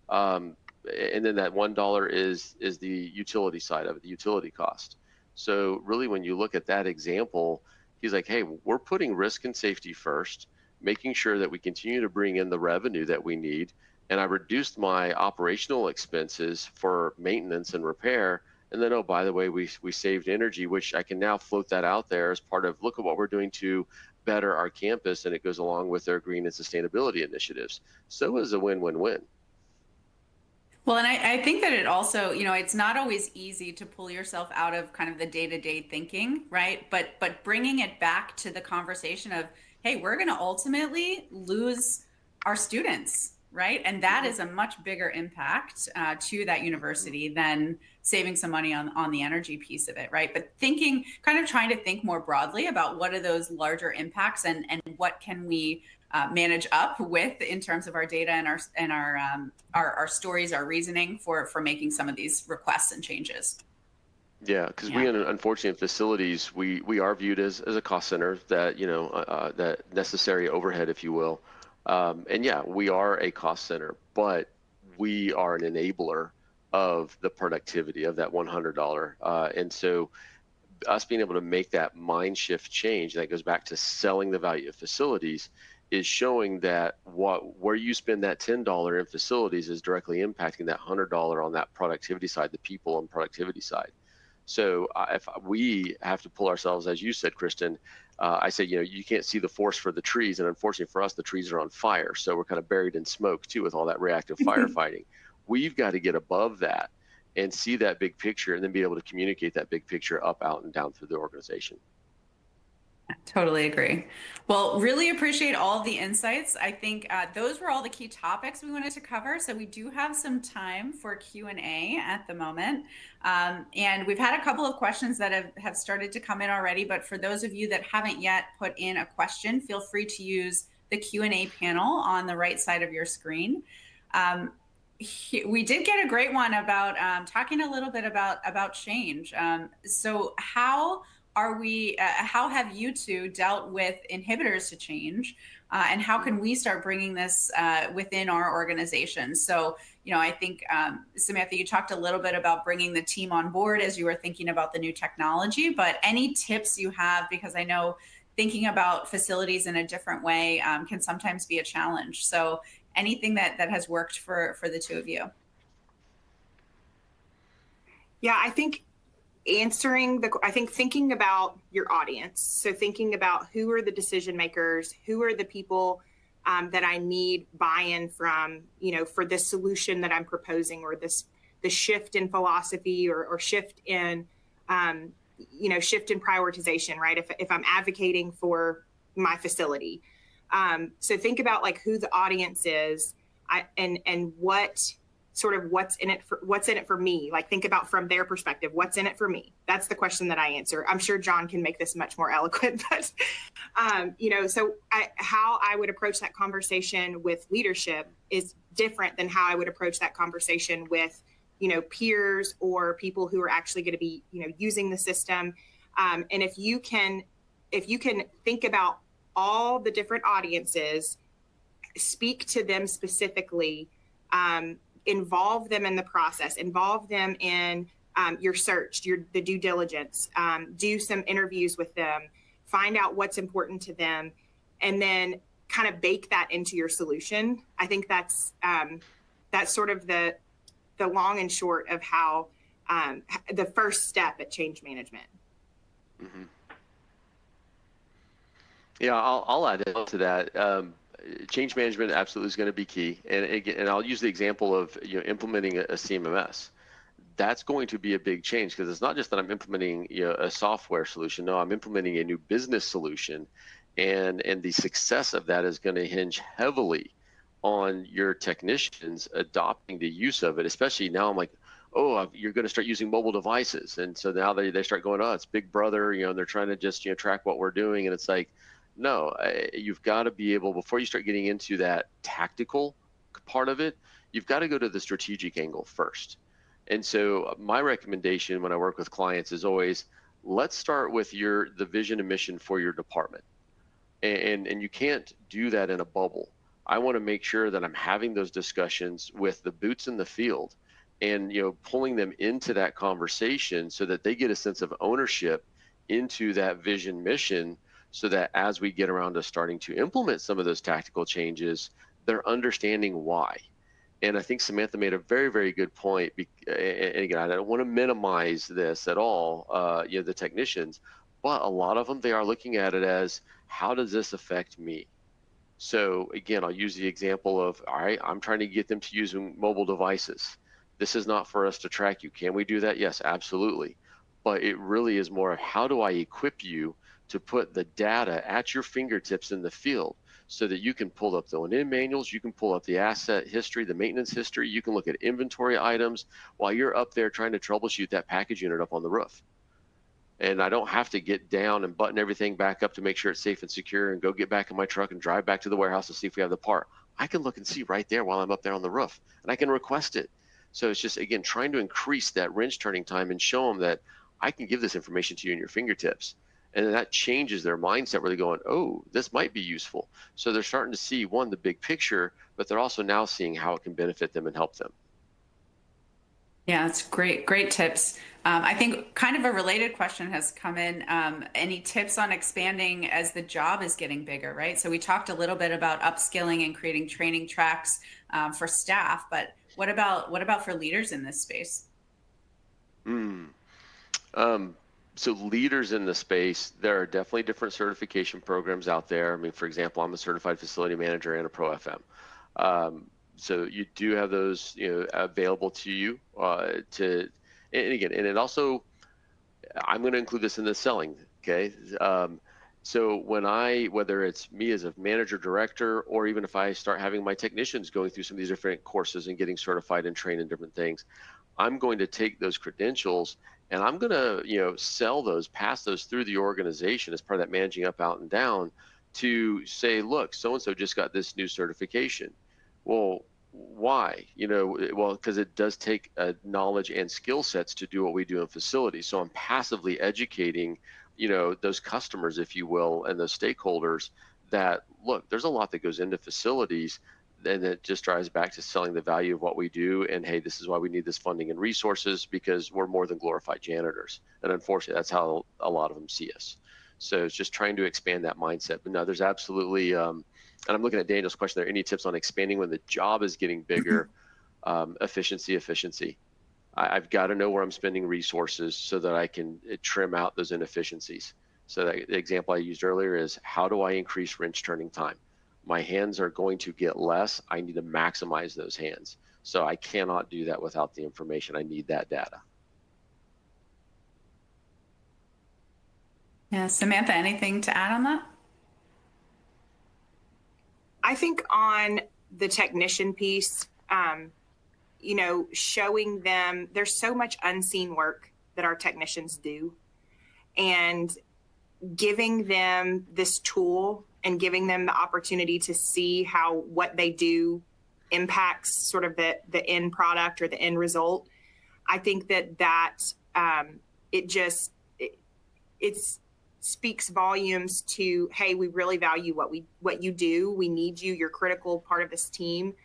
D: And then that $1 is the utility side of it, the utility cost. So really, when you look at that example, he's like, hey, we're putting risk and safety first, making sure that we continue to bring in the revenue that we need. And I reduced my operational expenses for maintenance and repair. And then, oh, by the way, we saved energy, which I can now float that out there as part of, look at what we're doing to better our campus. And it goes along with their green and sustainability initiatives. So it's a win-win-win.
B: Well, and I think that it also, it's not always easy to pull yourself out of kind of the day-to-day thinking, right? But bringing it back to the conversation of, hey, we're going to ultimately lose our students, right? And that is a much bigger impact to that university than saving some money on the energy piece of it, right? But trying to think more broadly about what are those larger impacts, and what can we manage up with in terms of our data and our stories, our reasoning for making some of these requests and changes.
D: Yeah, because we, unfortunately, in facilities, we are viewed as a cost center, that that necessary overhead, if you will. And yeah, we are a cost center, but we are an enabler of the productivity of that $100. And so us being able to make that mind shift change, that goes back to selling the value of facilities, is showing that where you spend that $10 in facilities is directly impacting that $100 on that productivity side, the people and productivity side. So if we have to pull ourselves, as you said, Kristen, I said, you can't see the forest for the trees. And unfortunately for us, the trees are on fire. So we're kind of buried in smoke too, with all that reactive firefighting. We've got to get above that and see that big picture, and then be able to communicate that big picture up, out, and down through the organization.
B: Totally agree. Well, really appreciate all of the insights. I think those were all the key topics we wanted to cover. So we do have some time for Q&A at the moment. And we've had a couple of questions that have started to come in already. But for those of you that haven't yet put in a question, feel free to use the Q&A panel on the right side of your screen. We did get a great one about talking a little bit about change. So how have you two dealt with inhibitors to change, and how can we start bringing this within our organization? So, I think, Samantha, you talked a little bit about bringing the team on board as you were thinking about the new technology, but any tips you have, because I know thinking about facilities in a different way can sometimes be a challenge. So anything that has worked for the two of you?
C: Yeah, I think thinking about your audience. So thinking about who are the decision makers, who are the people that I need buy-in from, for this solution that I'm proposing, or the shift in philosophy, or shift in, shift in prioritization, right? If I'm advocating for my facility. So think about like who the audience is, and what's in it for me. Like think about from their perspective, what's in it for me? That's the question that I answer. I'm sure John can make this much more eloquent, but how I would approach that conversation with leadership is different than how I would approach that conversation with, peers or people who are actually going to be, using the system. And if you can think about all the different audiences, speak to them specifically, involve them in the process, involve them in your search, the due diligence, do some interviews with them, find out what's important to them, and then kind of bake that into your solution. I think that's sort of the long and short of how the first step at change management.
D: Mm-hmm. Yeah, I'll add to that. Change management absolutely is going to be key, and I'll use the example of implementing a CMMS. That's going to be a big change, because it's not just that I'm implementing a software solution. No, I'm implementing a new business solution, and the success of that is going to hinge heavily on your technicians adopting the use of it. Especially now, I'm like, oh, you're going to start using mobile devices, and so now they start going, oh, it's Big Brother, and they're trying to just track what we're doing, and it's like, no, you've got to be able, before you start getting into that tactical part of it, you've got to go to the strategic angle first. And so my recommendation when I work with clients is always, let's start with the vision and mission for your department. And you can't do that in a bubble. I want to make sure that I'm having those discussions with the boots in the field, and pulling them into that conversation so that they get a sense of ownership into that vision mission, so that as we get around to starting to implement some of those tactical changes, they're understanding why. And I think Samantha made a very, very good point. And again, I don't want to minimize this at all, the technicians, but a lot of them, they are looking at it as, how does this affect me? So again, I'll use the example of, all right, I'm trying to get them to using mobile devices. This is not for us to track you. Can we do that? Yes, absolutely. But it really is more of, how do I equip you to put the data at your fingertips in the field, so that you can pull up the O&M manuals, you can pull up the asset history, the maintenance history, you can look at inventory items while you're up there trying to troubleshoot that package unit up on the roof. And I don't have to get down and button everything back up to make sure it's safe and secure and go get back in my truck and drive back to the warehouse to see if we have the part. I can look and see right there while I'm up there on the roof, and I can request it. So it's just, again, trying to increase that wrench turning time and show them that I can give this information to you in your fingertips. And then that changes their mindset, where they're going, oh, this might be useful. So they're starting to see, one, the big picture, but they're also now seeing how it can benefit them and help them.
B: Yeah, that's great tips. I think kind of a related question has come in. Any tips on expanding as the job is getting bigger, right? So we talked a little bit about upskilling and creating training tracks for staff, but what about for leaders in this space?
D: So leaders in the space, there are definitely different certification programs out there. I mean, for example, I'm a certified facility manager and a Pro FM. So you do have those, available to you. And it also, I'm going to include this in the selling. Okay. So whether it's me as a manager, director, or even if I start having my technicians going through some of these different courses and getting certified and trained in different things, I'm going to take those credentials and I'm going to, sell those, pass those through the organization as part of that managing up, out, and down, to say, look, so-and-so just got this new certification. Well, why? Because it does take knowledge and skill sets to do what we do in facilities. So I'm passively educating, those customers, if you will, and those stakeholders that, look, there's a lot that goes into facilities, and it just drives back to selling the value of what we do. And hey, this is why we need this funding and resources, because we're more than glorified janitors. And unfortunately, that's how a lot of them see us. So it's just trying to expand that mindset. But no, there's absolutely, and I'm looking at Daniel's question there, any tips on expanding when the job is getting bigger? Efficiency. I've got to know where I'm spending resources so that I can trim out those inefficiencies. So the example I used earlier is, how do I increase wrench turning time? My hands are going to get less. I need to maximize those hands. So I cannot do that without the information. I need that data.
B: Yeah, Samantha, anything to add on that?
C: I think on the technician piece, you know, showing them there's so much unseen work that our technicians do, and giving them this tool and giving them the opportunity to see how what they do impacts sort of the end product or the end result. I think that it speaks volumes to, hey, we really value what you do. We need you. You're a critical part of this team.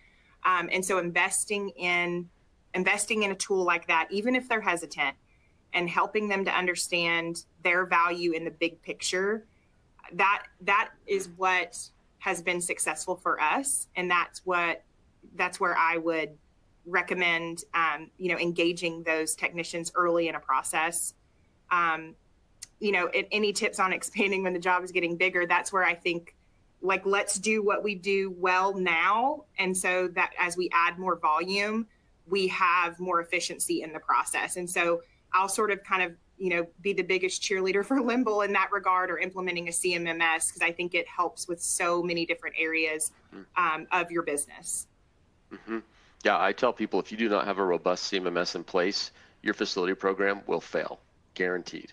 C: And so investing in a tool like that, even if they're hesitant, and helping them to understand their value in the big picture, that is what has been successful for us. And that's where I would recommend, you know, engaging those technicians early in a process. You know, any tips on expanding when the job is getting bigger? That's where I think, like, let's do what we do well now. And so that as we add more volume, we have more efficiency in the process. And so I'll sort of kind of, you know, be the biggest cheerleader for Limble in that regard, or implementing a CMMS, because I think it helps with so many different areas of your business.
D: Mm-hmm. Yeah, I tell people, if you do not have a robust CMMS in place, your facility program will fail, guaranteed.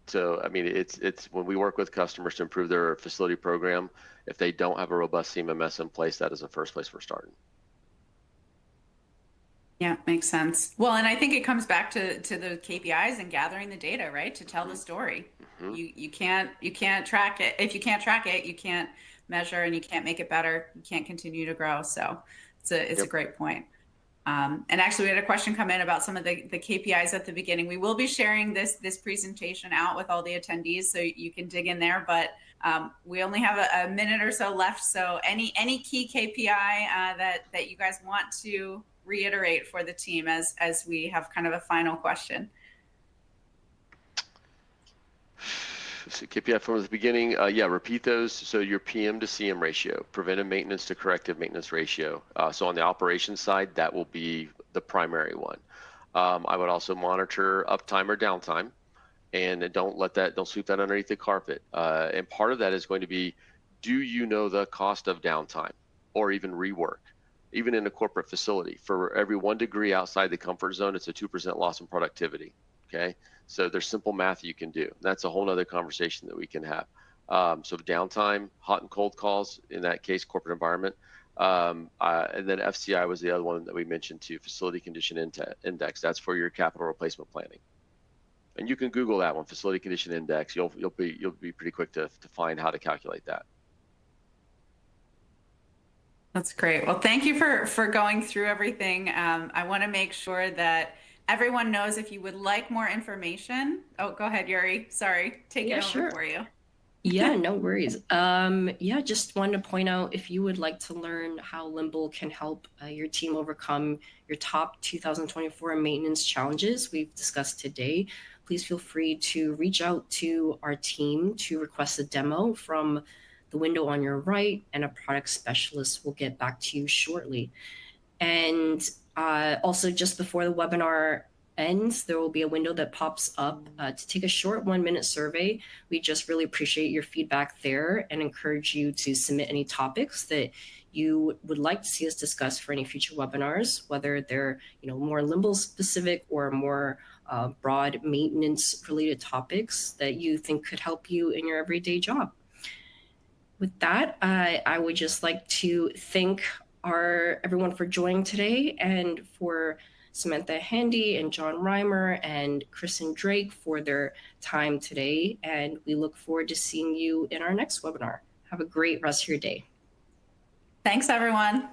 D: So, I mean, it's when we work with customers to improve their facility program, if they don't have a robust CMMS in place, that is the first place we're starting.
B: Yeah, makes sense. Well, and I think it comes back to the KPIs and gathering the data, right, to tell the story.
D: Mm-hmm.
B: You can't track it. If you can't track it, you can't measure, and you can't make it better. You can't continue to grow. So it's a great point. And actually, we had a question come in about some of the KPIs at the beginning. We will be sharing this presentation out with all the attendees, so you can dig in there. But we only have a minute or so left. So any key KPI that you guys want to reiterate for the team as we have kind of a final question?
D: So KPI from the beginning, yeah, repeat those. So your PM to CM ratio, preventive maintenance to corrective maintenance ratio. So on the operations side, that will be the primary one. I would also monitor uptime or downtime, and don't sweep that underneath the carpet. And part of that is going to be, do you know the cost of downtime or even rework? Even in a corporate facility, for every 1 degree outside the comfort zone, it's a 2% loss in productivity. Okay, so there's simple math you can do. That's a whole nother conversation that we can have. So downtime, hot and cold calls, in that case, corporate environment. And then FCI was the other one that we mentioned too, facility condition index. That's for your capital replacement planning. And you can Google that one, facility condition index. You'll be pretty quick to find how to calculate that.
B: That's great. Well, thank you for going through everything. I want to make sure that everyone knows, if you would like more information. Oh, go ahead, Yuri. Sorry, take it over for you.
A: Yeah, no worries. Yeah, just wanted to point out, if you would like to learn how Limble can help your team overcome your top 2024 maintenance challenges we've discussed today, please feel free to reach out to our team to request a demo from the window on your right, and a product specialist will get back to you shortly. And also, just before the webinar ends, there will be a window that pops up to take a short 1-minute survey. We just really appreciate your feedback there, and encourage you to submit any topics that you would like to see us discuss for any future webinars, whether they're more Limble specific or more broad maintenance related topics that you think could help you in your everyday job. With that, I would just like to thank everyone for joining today, and for Samantha Handy and John Reimer and Kristen Drake for their time today. And we look forward to seeing you in our next webinar. Have a great rest of your day.
B: Thanks, everyone.